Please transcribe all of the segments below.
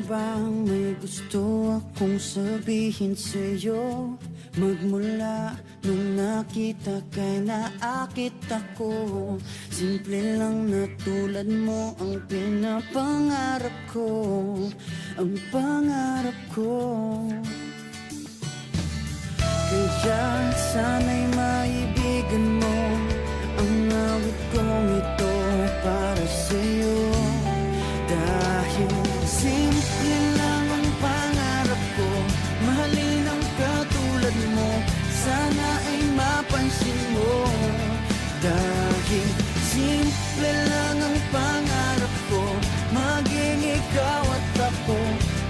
bang may gusto akong sabihin sa'yo? Magmula nung nakita kay naakit ako. Simple lang na tulad mo ang pinapangarap ko. Ang pangarap ko. Kaya sana'y maibigan mo ang awit kong ito para sa'yo. Dahil simple lang ang pangarap ko, mahalin ang katulad mo, sana ay mapansin mo. Dahil simple lang ang pangarap ko, maging ikaw at ako,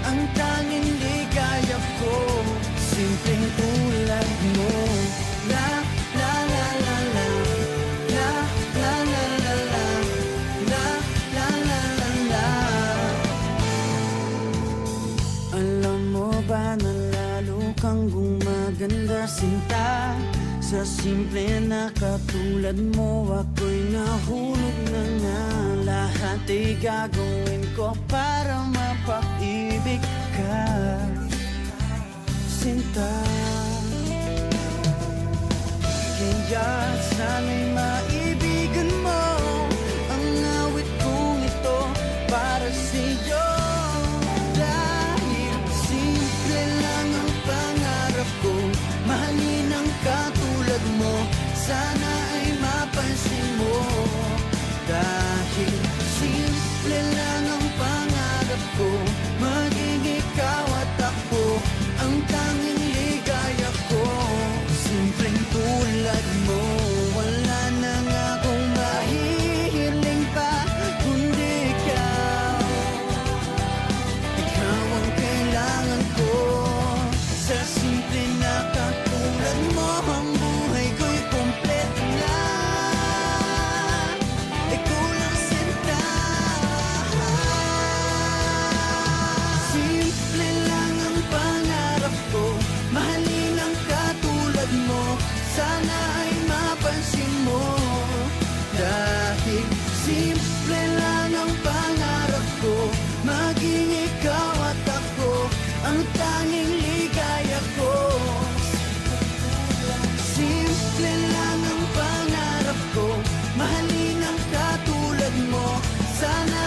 ang tanging ligaya ko. Simpleng tulad mo. La la la la la, la la la la la, la la la la la. Alam mo ba na lalo kang gumaganda, sinta? Sa simple na katulad mo, ako'y nahulog na nga. Lahat ay gagawin ko para mapaibig ka, sinta. Kaya sana'y maibigan mo ang awit kong ito para sa'yo. Dahil simple lang ang pangarap ko, mahalin ang katulad mo, sana ay mapansin mo. Dahil simple lang ang pangarap ko, maging ikaw at ako, ang tanging ligaya ko. Simpleng tulad mo, wala na nga akong mahihiling pa kundi ikaw. Ikaw ang kailangan ko. Sa simple na katulad mo, ang buhay ko'y kompleto na. Ikaw lang sinta. Simple lang ang pangarap ko, mahalin ang katulad mo, sana ay mapansin mo. Dahil simple lang ang pangarap ko, maging ikaw at ako, ang tanging ligaya ko. Simple lang ang pangarap ko, mahalin ang katulad mo, sana